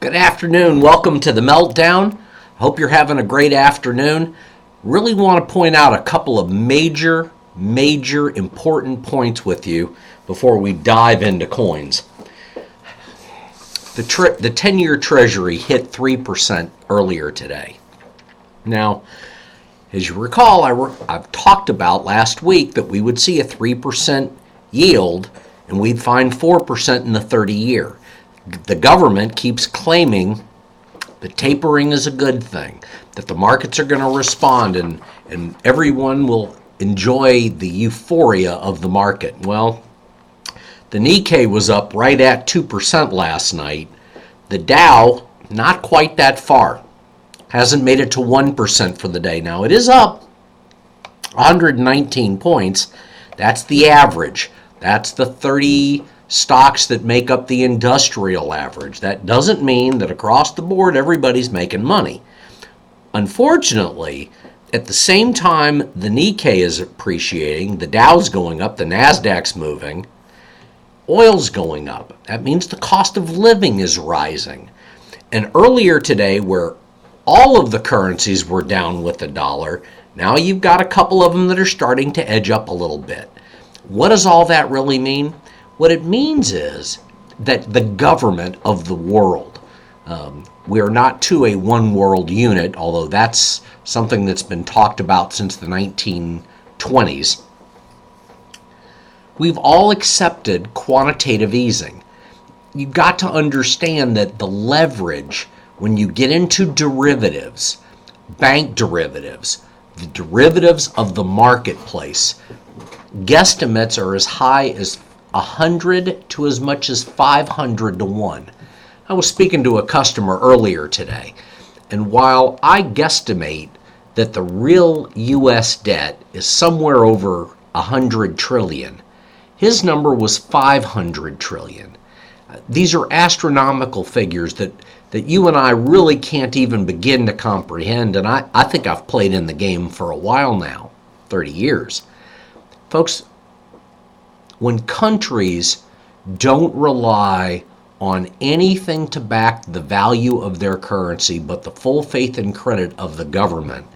Good afternoon. Welcome to the Meltdown. Hope you're having a great afternoon. Really want to point out a couple of major important points with you before we dive into coins. The 10-year Treasury hit 3% earlier today. Now, as you recall, I've talked about last week that we would see a 3% yield and we'd find 4% in the 30-year. The government keeps claiming that tapering is a good thing, that the markets are going to respond and everyone will enjoy the euphoria of the market. Well, the Nikkei was up right at 2% last night. The Dow, not quite that far. Hasn't made it to 1% for the day. Now, it is up 119 points. That's the average. That's the 30 stocks that make up the industrial average. That doesn't mean that across the board everybody's making money. Unfortunately, at the same time the Nikkei is appreciating, the Dow's going up, the Nasdaq's moving, oil's going up. That means the cost of living is rising. And earlier today, where all of the currencies were down with the dollar, now you've got a couple of them that are starting to edge up a little bit. What does all that really mean? What it means is that the government of the world, we are not to a one world unit, although that's something that's been talked about since the 1920s. We've all accepted quantitative easing. You've got to understand that the leverage, when you get into derivatives, bank derivatives, the derivatives of the marketplace, guesstimates are as high as 100 to as much as 500 to 1. I was speaking to a customer earlier today, and while I guesstimate that the real U.S. debt is somewhere over 100 trillion, his number was 500 trillion. These are astronomical figures that you and I really can't even begin to comprehend, and I think I've played in the game for a while now, 30 years. Folks, when countries don't rely on anything to back the value of their currency but the full faith and credit of the government,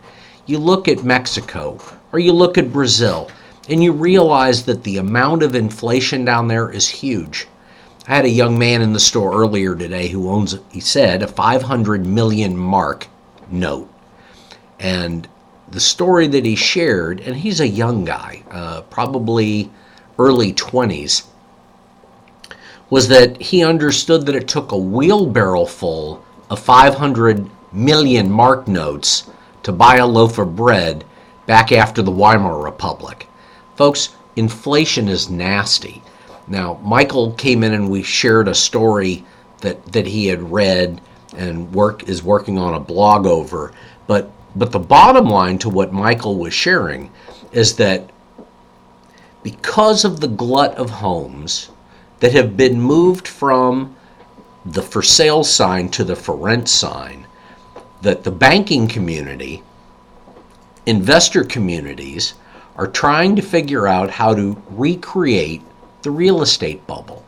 you look at Mexico or you look at Brazil and you realize that the amount of inflation down there is huge. I had a young man in the store earlier today who owns, he said, a 500 million mark note. And the story that he shared, and he's a young guy, probably early 20s, was that he understood that it took a wheelbarrow full of 500 million mark notes to buy a loaf of bread back after the Weimar Republic. Folks, inflation is nasty. Now, Michael came in and we shared a story that he had read and is working on a blog over. But the bottom line to what Michael was sharing is that because of the glut of homes that have been moved from the for sale sign to the for rent sign, that the banking community, investor communities are trying to figure out how to recreate the real estate bubble.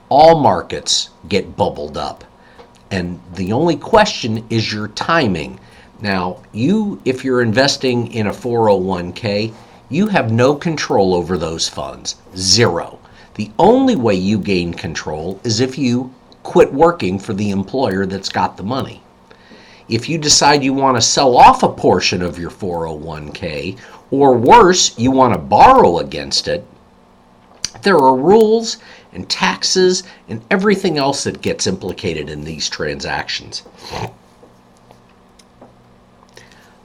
All markets get bubbled up, and the only question is your timing. Now, if you're investing in a 401k, you have no control over those funds. Zero. The only way you gain control is if you quit working for the employer that's got the money. If you decide you want to sell off a portion of your 401k, or worse, you want to borrow against it, there are rules and taxes and everything else that gets implicated in these transactions.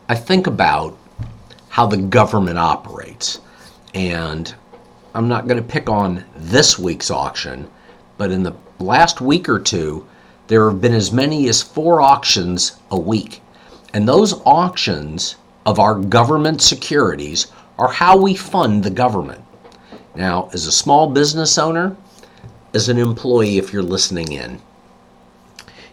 I think about how the government operates, and I'm not going to pick on this week's auction, but in the last week or two, there have been as many as 4 auctions a week. And those auctions of our government securities are how we fund the government. Now, as a small business owner, as an employee, if you're listening in,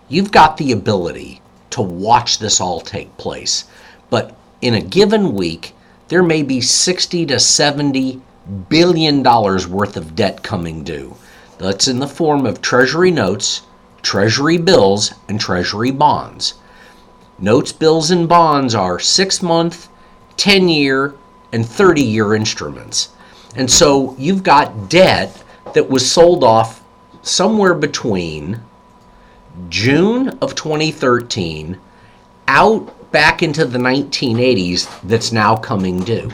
you've got the ability to watch this all take place. But in a given week, there may be $60 to $70 billion worth of debt coming due. That's in the form of treasury notes, Treasury bills and Treasury bonds. Notes, bills, and bonds are 6-month, 10-year, and 30-year instruments. And so you've got debt that was sold off somewhere between June of 2013 out back into the 1980s that's now coming due.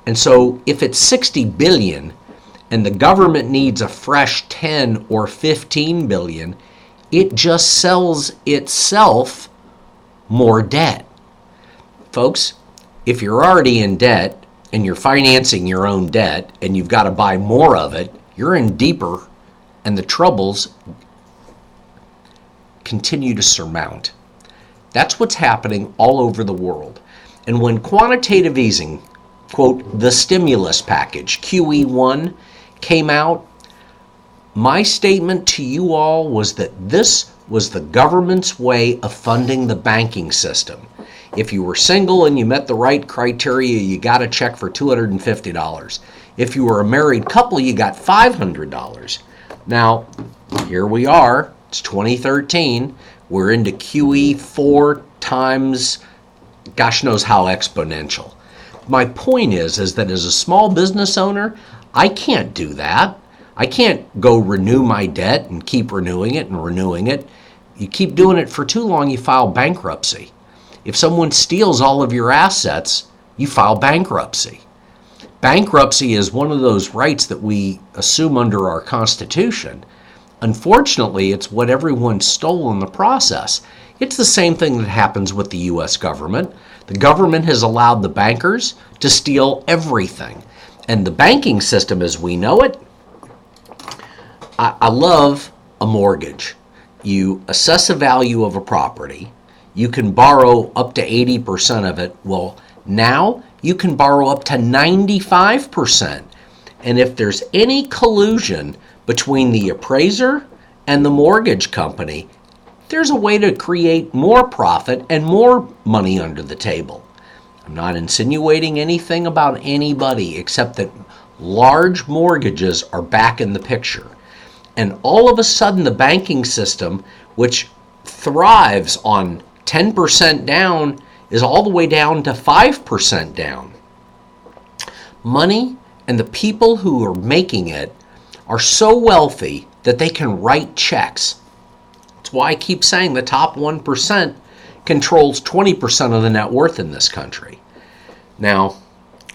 And so if it's 60 billion and the government needs a fresh 10 or 15 billion, it just sells itself more debt. Folks, if you're already in debt and you're financing your own debt and you've got to buy more of it, you're in deeper, and the troubles continue to surmount. That's what's happening all over the world. And when quantitative easing, quote, the stimulus package, QE1, came out, my statement to you all was that this was the government's way of funding the banking system. If you were single and you met the right criteria, you got a check for $250. If you were a married couple, you got $500. Now, here we are. It's 2013. We're into QE4 times gosh knows how exponential. My point is that as a small business owner, I can't do that. I can't go renew my debt and keep renewing it and renewing it. You keep doing it for too long, you file bankruptcy. If someone steals all of your assets, you file bankruptcy. Bankruptcy is one of those rights that we assume under our Constitution. Unfortunately, it's what everyone stole in the process. It's the same thing that happens with the U.S. government. The government has allowed the bankers to steal everything. And the banking system as we know it, I love a mortgage. You assess a value of a property. You can borrow up to 80% of it. Well, now you can borrow up to 95%. And if there's any collusion between the appraiser and the mortgage company, there's a way to create more profit and more money under the table. I'm not insinuating anything about anybody except that large mortgages are back in the picture. And all of a sudden the banking system, which thrives on 10% down, is all the way down to 5% down. Money and the people who are making it are so wealthy that they can write checks. That's why I keep saying the top 1% controls 20% of the net worth in this country. Now,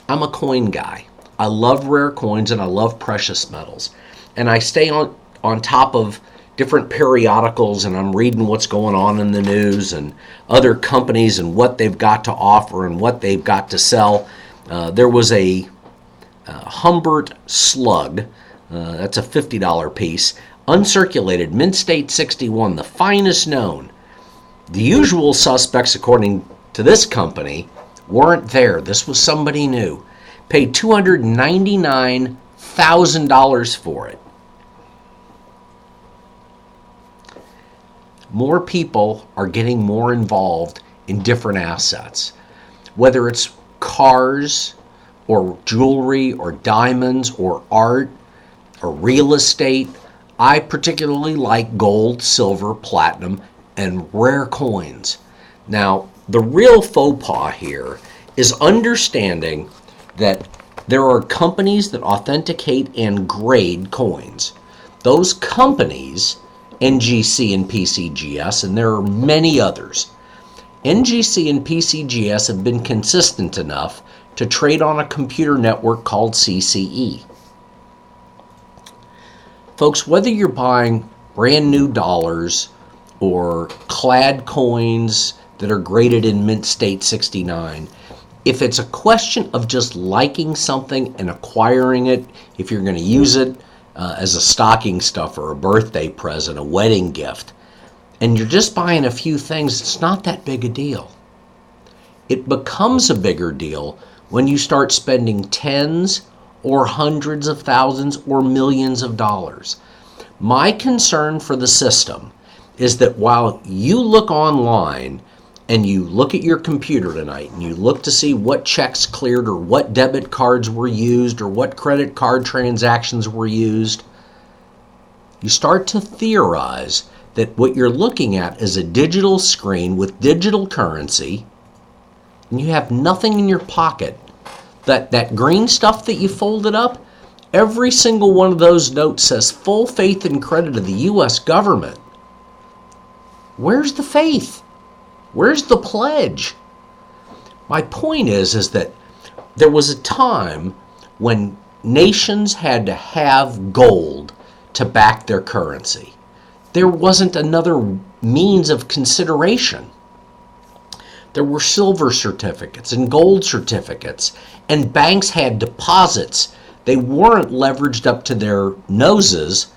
I'm a coin guy. I love rare coins and I love precious metals. And I stay on top of different periodicals, and I'm reading what's going on in the news and other companies and what they've got to offer and what they've got to sell. There was a Humbert slug, that's a $50 piece, uncirculated, Mint State 61, the finest known. The usual suspects, according to this company, weren't there. This was somebody new. Paid $299,000 for it. More people are getting more involved in different assets, whether it's cars or jewelry or diamonds or art or real estate. I particularly like gold, silver, platinum, and rare coins. Now, the real faux pas here is understanding that there are companies that authenticate and grade coins. Those companies, NGC and PCGS, and there are many others. NGC and PCGS have been consistent enough to trade on a computer network called CCE. Folks, whether you're buying brand new dollars or clad coins that are graded in Mint State 69, if it's a question of just liking something and acquiring it, if you're going to use it as a stocking stuffer, a birthday present, a wedding gift, and you're just buying a few things, it's not that big a deal. It becomes a bigger deal when you start spending tens or hundreds of thousands or millions of dollars. My concern for the system is that while you look online and you look at your computer tonight and you look to see what checks cleared or what debit cards were used or what credit card transactions were used, you start to theorize that what you're looking at is a digital screen with digital currency, and you have nothing in your pocket. That green stuff that you folded up, every single one of those notes says full faith and credit of the U.S. government. Where's the faith? Where's the pledge? My point is that there was a time when nations had to have gold to back their currency. There wasn't another means of consideration. There were silver certificates and gold certificates, and banks had deposits. They weren't leveraged up to their noses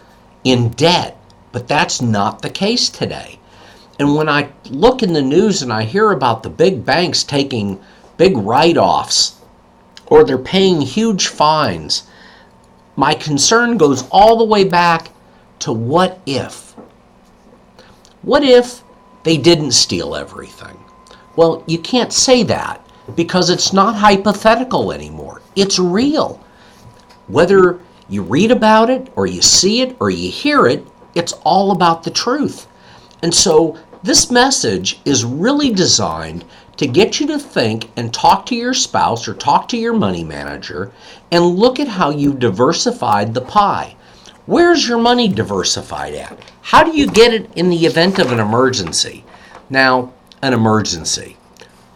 in debt, but that's not the case today. And when I look in the news and I hear about the big banks taking big write-offs or they're paying huge fines, my concern goes all the way back to what if? What if they didn't steal everything? Well, you can't say that because it's not hypothetical anymore. It's real. Whether you read about it or you see it or you hear it, it's all about the truth. And so this message is really designed to get you to think and talk to your spouse or talk to your money manager and look at how you've diversified the pie. Where's your money diversified at? How do you get it in the event of an emergency? Now, an emergency.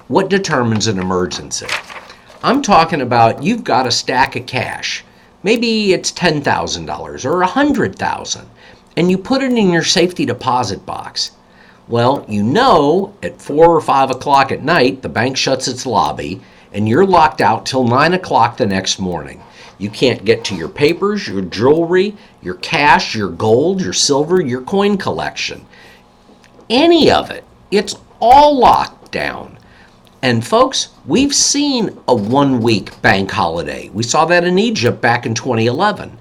What determines an emergency? I'm talking about you've got a stack of cash. Maybe it's $10,000 or $100,000, and you put it in your safety deposit box. Well, you know at 4 or 5 o'clock at night, the bank shuts its lobby, and you're locked out till 9 o'clock the next morning. You can't get to your papers, your jewelry, your cash, your gold, your silver, your coin collection. Any of it. It's all locked down. And folks, we've seen a 1-week bank holiday. We saw that in Egypt back in 2011.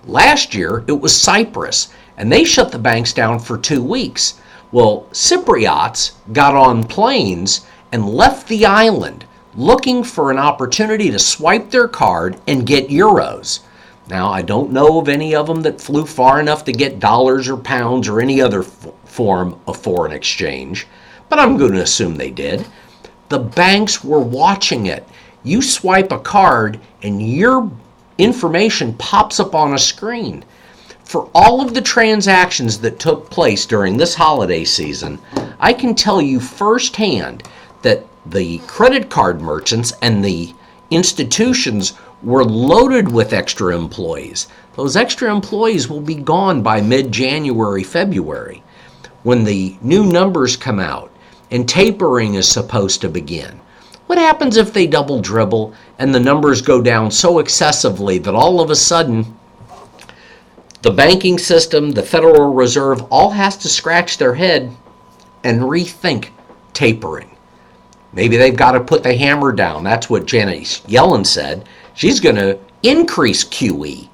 Last year, it was Cyprus, and they shut the banks down for 2 weeks. Well, Cypriots got on planes and left the island looking for an opportunity to swipe their card and get euros. Now, I don't know of any of them that flew far enough to get dollars or pounds or any other form of foreign exchange, but I'm going to assume they did. The banks were watching it. You swipe a card and your information pops up on a screen. For all of the transactions that took place during this holiday season, I can tell you firsthand that the credit card merchants and the institutions were loaded with extra employees. Those extra employees will be gone by mid-January, February, when the new numbers come out and tapering is supposed to begin. What happens if they double dribble and the numbers go down so excessively that all of a sudden the banking system, the Federal Reserve, all has to scratch their head and rethink tapering? Maybe they've got to put the hammer down. That's what Janet Yellen said. She's going to increase QE.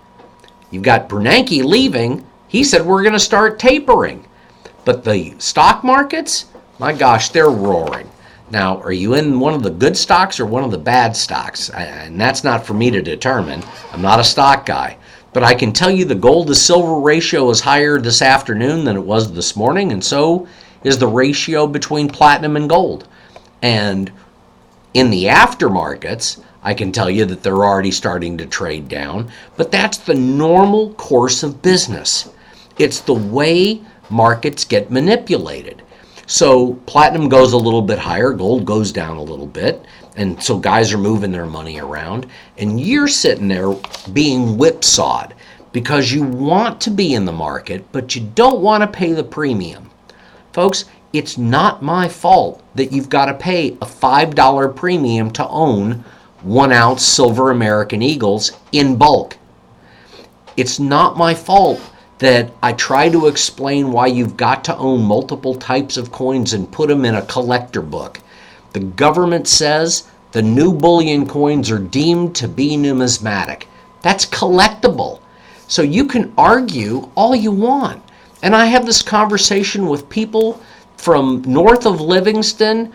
You've got Bernanke leaving. He said we're going to start tapering. But the stock markets, my gosh, they're roaring. Now, are you in one of the good stocks or one of the bad stocks? And that's not for me to determine. I'm not a stock guy. But I can tell you the gold to silver ratio is higher this afternoon than it was this morning, and so is the ratio between platinum and gold. And in the aftermarkets, I can tell you that they're already starting to trade down, but that's the normal course of business. It's the way markets get manipulated. So platinum goes a little bit higher, gold goes down a little bit, and so guys are moving their money around, and you're sitting there being whipsawed because you want to be in the market, but you don't want to pay the premium. Folks, it's not my fault that you've got to pay a $5 premium to own 1-ounce silver American Eagles in bulk. It's not my fault that I try to explain why you've got to own multiple types of coins and put them in a collector book. The government says the new bullion coins are deemed to be numismatic. That's collectible. So you can argue all you want. And I have this conversation with people from north of Livingston,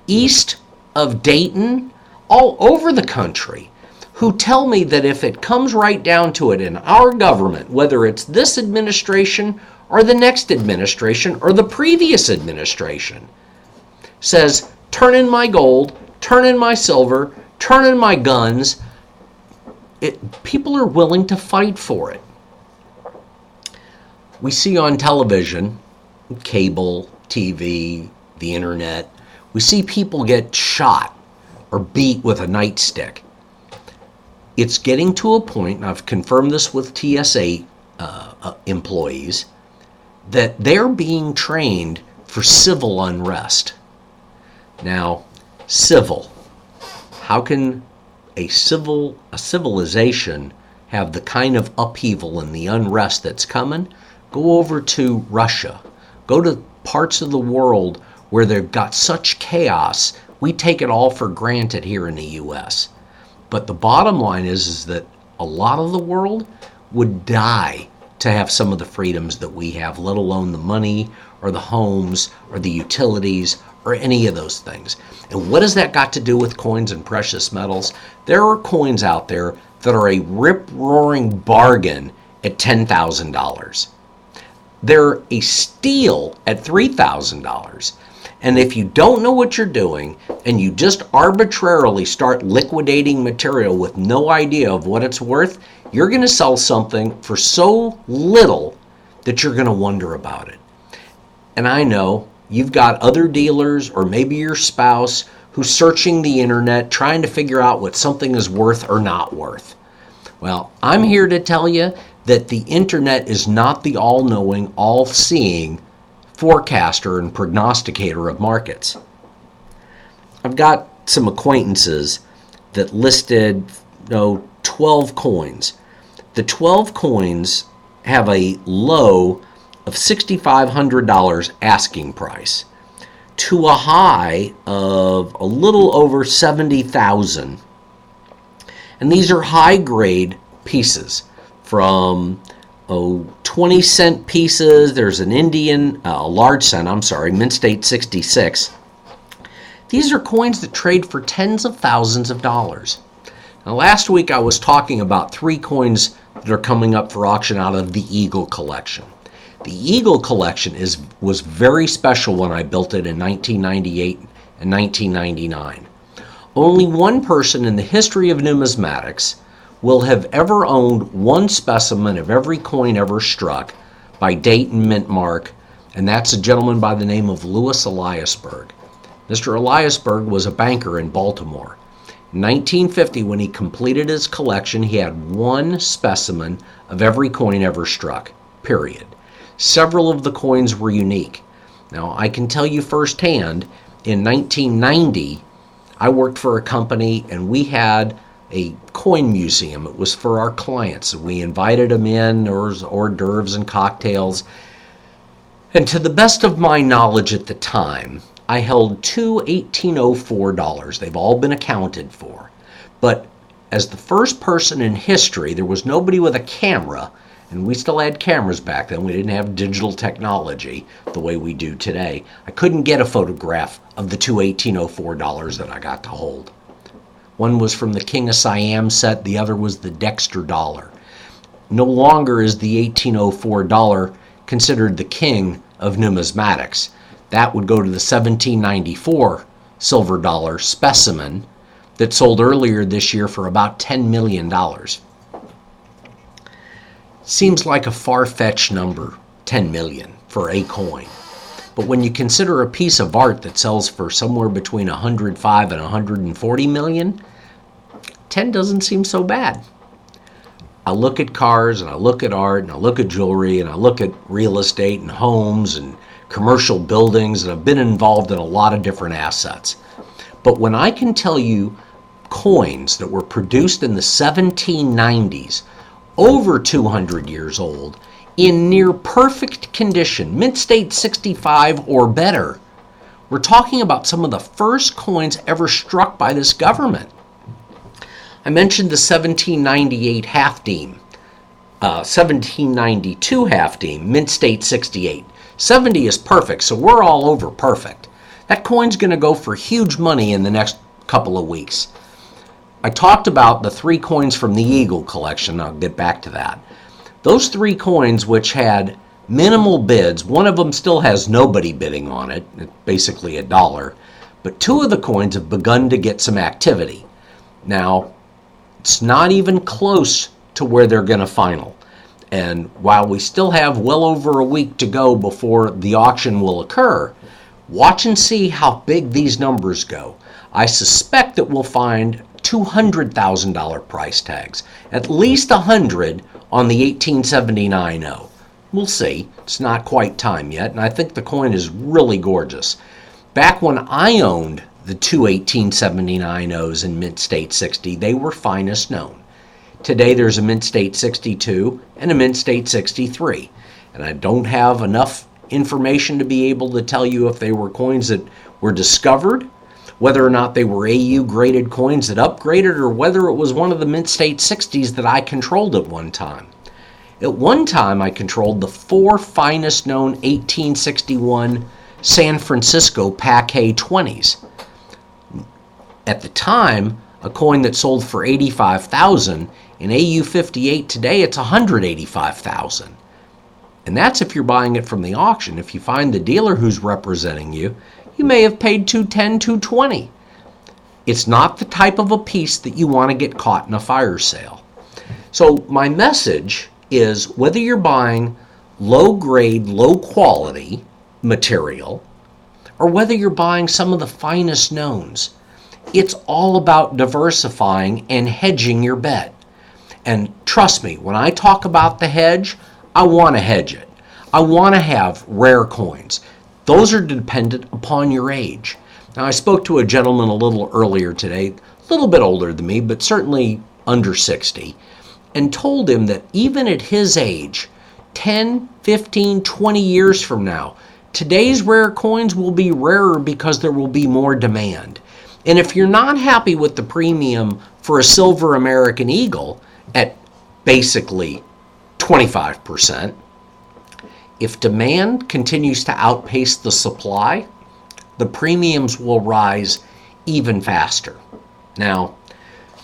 east of Dayton, all over the country, who tell me that if it comes right down to it in our government, whether it's this administration or the next administration or the previous administration. Says, turn in my gold, turn in my silver, turn in my guns. People are willing to fight for it. We see on television, cable, TV, the internet, we see people get shot or beat with a nightstick. It's getting to a point, and I've confirmed this with TSA employees, that they're being trained for civil unrest. Now, civil. How can a civilization have the kind of upheaval and the unrest that's coming? Go over to Russia. Go to parts of the world where they've got such chaos, we take it all for granted here in the U.S. But the bottom line is that a lot of the world would die to have some of the freedoms that we have, let alone the money or the homes or the utilities or any of those things. And what has that got to do with coins and precious metals? There are coins out there that are a rip-roaring bargain at $10,000. They're a steal at $3,000. And if you don't know what you're doing and you just arbitrarily start liquidating material with no idea of what it's worth, you're going to sell something for so little that you're going to wonder about it. And I know you've got other dealers or maybe your spouse who's searching the internet trying to figure out what something is worth or not worth. Well, I'm here to tell you that the internet is not the all-knowing, all-seeing forecaster and prognosticator of markets. I've got some acquaintances that listed 12 coins. The 12 coins have a low of $6,500 asking price to a high of a little over $70,000. And these are high-grade pieces from 20-cent pieces. There's an a large cent, Mint State 66. These are coins that trade for tens of thousands of dollars. Now, last week I was talking about 3 coins that are coming up for auction out of the Eagle collection. The Eagle collection was very special when I built it in 1998 and 1999. Only one person in the history of numismatics will have ever owned one specimen of every coin ever struck by date and mint mark, and that's a gentleman by the name of Louis Eliasberg. Mr. Eliasberg was a banker in Baltimore. In 1950, when he completed his collection, he had one specimen of every coin ever struck, period. Several of the coins were unique. Now, I can tell you firsthand, in 1990, I worked for a company and we had a coin museum. It was for our clients. We invited them in. There was hors d'oeuvres and cocktails. And to the best of my knowledge at the time, I held 2 $1804 dollars. They've all been accounted for. But as the first person in history, there was nobody with a camera, and we still had cameras back then. We didn't have digital technology the way we do today. I couldn't get a photograph of the 2 $1804 dollars that I got to hold. One was from the King of Siam set, the other was the Dexter dollar. No longer is the 1804 dollar considered the king of numismatics. That would go to the 1794 silver dollar specimen that sold earlier this year for about $10 million. Seems like a far-fetched number, 10 million, for a coin. But when you consider a piece of art that sells for somewhere between 105 and 140 million, 10 doesn't seem so bad. I look at cars and I look at art and I look at jewelry and I look at real estate and homes and commercial buildings, and I've been involved in a lot of different assets. But when I can tell you coins that were produced in the 1790s, over 200 years old, in near perfect condition, Mint State 65 or better, we're talking about some of the first coins ever struck by this government. I mentioned the 1798 half dime, 1792 half dime, Mint State 68. 70 is perfect, so we're all over perfect. That coin's going to go for huge money in the next couple of weeks. I talked about the 3 coins from the Eagle collection. I'll get back to that. Those 3 coins, which had Minimal bids. One of them still has nobody bidding on it, basically $1. But two of the coins have begun to get some activity. Now, it's not even close to where they're going to final. And while we still have well over a week to go before the auction will occur, watch and see how big these numbers go. I suspect that we'll find $200,000 price tags, at least 100 on the 1879.0. We'll see. It's not quite time yet, and I think the coin is really gorgeous. Back when I owned the two 1879.0s in Mint State 60, they were finest known. Today there's a Mint State 62 and a Mint State 63, and I don't have enough information to be able to tell you if they were coins that were discovered, whether or not they were AU graded coins that upgraded, or whether it was one of the Mint State 60s that I controlled at one time. At one time, I controlled the four finest known 1861 San Francisco Paquet 20s. At the time, a coin that sold for $85,000 in AU 58 today, it's $185,000. And that's if you're buying it from the auction. If you find the dealer who's representing you, you may have paid $210, $220. It's not the type of a piece that you want to get caught in a fire sale. So my message is, whether you're buying low grade, low quality material, or whether you're buying some of the finest knowns, it's all about diversifying and hedging your bet. And trust me, when I talk about the hedge, I want to hedge it. I want to have rare coins. Those are dependent upon your age. Now, I spoke to a gentleman a little earlier today, a little bit older than me, but certainly under 60, and told him that even at his age, 10, 15, 20 years from now, today's rare coins will be rarer because there will be more demand. And if you're not happy with the premium for a silver American Eagle at basically 25%, if demand continues to outpace the supply, the premiums will rise even faster. Now,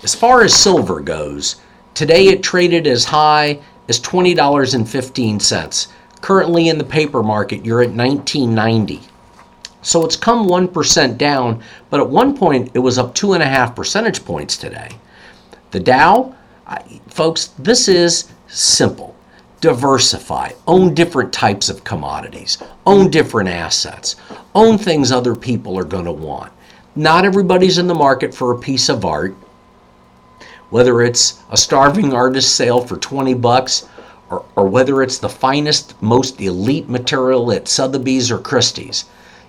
as far as silver goes, today it traded as high as $20.15. Currently in the paper market, you're at $19.90. So it's come 1% down, but at one point it was up 2.5 percentage points today. The Dow, folks, this is simple. Diversify, own different types of commodities, own different assets, own things other people are going to want. Not everybody's in the market for a piece of art, whether it's a starving artist sale for $20 or whether it's the finest, most elite material at Sotheby's or Christie's.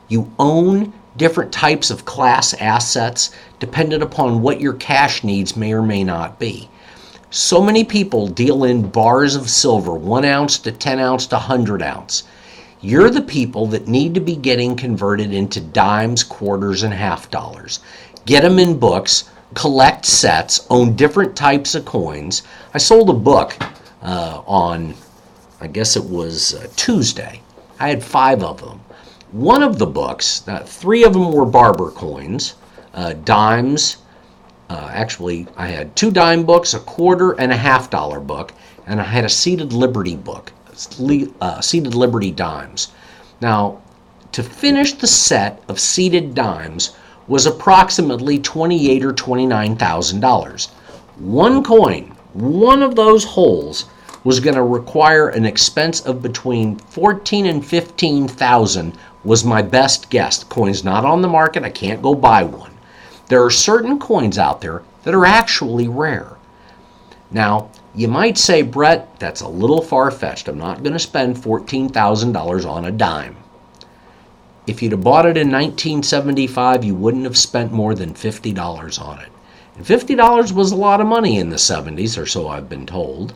You own different types of class assets dependent upon what your cash needs may or may not be. So many people deal in bars of silver, 1 ounce to 10 ounce to 100 ounce. You're the people that need to be getting converted into dimes, quarters, and half dollars. Get them in books, collect sets, own different types of coins. I sold a book on, I guess it was Tuesday. I had 5 of them. One of the books, 3 of them were barber coins, dimes. Actually, I had 2 dime books, a quarter, and a half dollar book, and I had a Seated Liberty book, Seated Liberty dimes. Now, to finish the set of seated dimes was approximately $28,000 or $29,000. One coin, one of those holes, was going to require an expense of between $14,000 and $15,000. Was my best guess. The coin's not on the market. I can't go buy one. There are certain coins out there that are actually rare. Now, you might say, Brett, that's a little far-fetched. I'm not going to spend $14,000 on a dime. If you'd have bought it in 1975, you wouldn't have spent more than $50 on it. And $50 was a lot of money in the 70s, or so I've been told.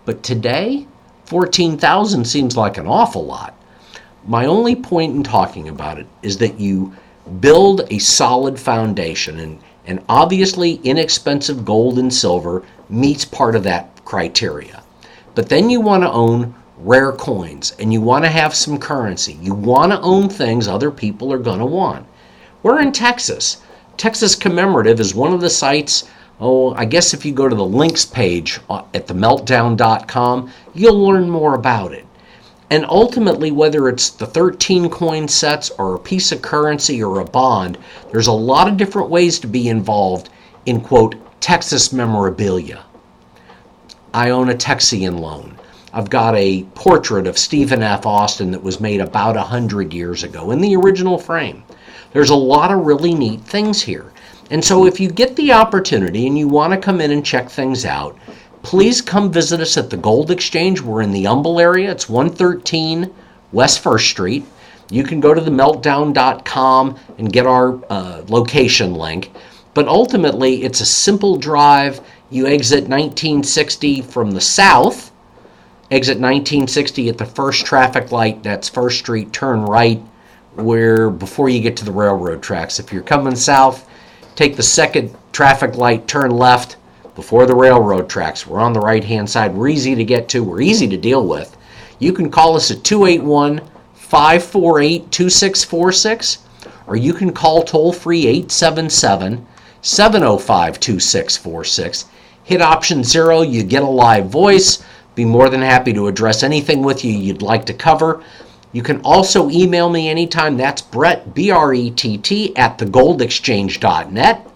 But today, $14,000 seems like an awful lot. My only point in talking about it is that you build a solid foundation, and obviously inexpensive gold and silver meets part of that criteria. But then you want to own rare coins, and you want to have some currency. You want to own things other people are going to want. We're in Texas. Texas Commemorative is one of the sites. I guess if you go to the links page at themeltdown.com, you'll learn more about it. And ultimately, whether it's the 13 coin sets or a piece of currency or a bond, there's a lot of different ways to be involved in, quote, Texas memorabilia. I own a Texian loan. I've got a portrait of Stephen F. Austin that was made about 100 years ago in the original frame. There's a lot of really neat things here. And so if you get the opportunity and you want to come in and check things out, please come visit us at the Gold Exchange. We're in the Humble area. It's 113 West 1st Street. You can go to the meltdown.com and get our location link. But ultimately, it's a simple drive. You exit 1960 from the south, exit 1960 at the first traffic light. That's 1st Street, turn right before you get to the railroad tracks. If you're coming south, take the second traffic light, turn left before the railroad tracks. We're on the right-hand side. We're easy to get to. We're easy to deal with. You can call us at 281-548-2646, or you can call toll-free 877-705-2646. Hit option 0. You get a live voice. Be more than happy to address anything with you you'd like to cover. You can also email me anytime. That's Brett, B-R-E-T-T, at thegoldexchange.net.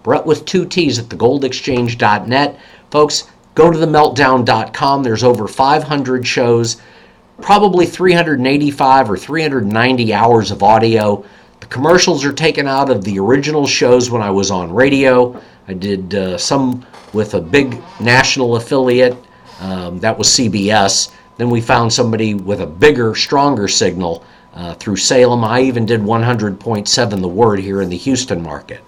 Brett with 2 T's at thegoldexchange.net. Folks, go to themeltdown.com. There's over 500 shows, probably 385 or 390 hours of audio. The commercials are taken out of the original shows when I was on radio. I did some with a big national affiliate. That was CBS. Then we found somebody with a bigger, stronger signal through Salem. I even did 100.7 The Word here in the Houston market.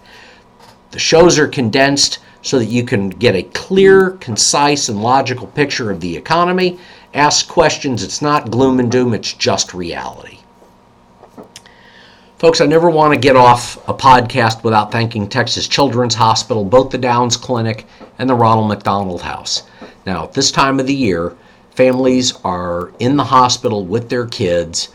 The shows are condensed so that you can get a clear, concise, and logical picture of the economy. Ask questions. It's not gloom and doom. It's just reality. Folks, I never want to get off a podcast without thanking Texas Children's Hospital, both the Downs Clinic and the Ronald McDonald House. Now, at this time of the year, families are in the hospital with their kids.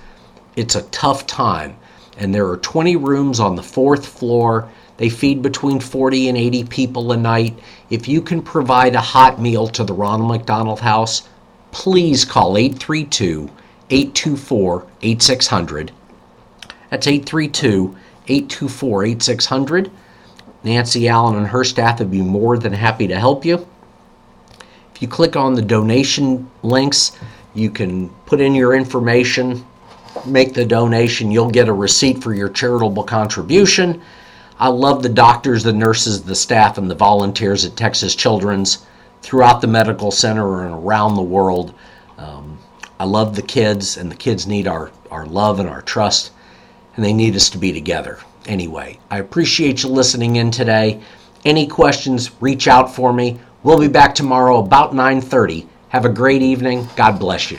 It's a tough time, and there are 20 rooms on the 4th floor. They feed between 40 and 80 people a night. If you can provide a hot meal to the Ronald McDonald House, please call 832-824-8600. That's 832-824-8600. Nancy Allen and her staff would be more than happy to help you. If you click on the donation links, you can put in your information, make the donation. You'll get a receipt for your charitable contribution. I love the doctors, the nurses, the staff, and the volunteers at Texas Children's throughout the medical center and around the world. I love the kids, and the kids need our love and our trust, and they need us to be together. Anyway, I appreciate you listening in today. Any questions, reach out for me. We'll be back tomorrow about 9:30. Have a great evening. God bless you.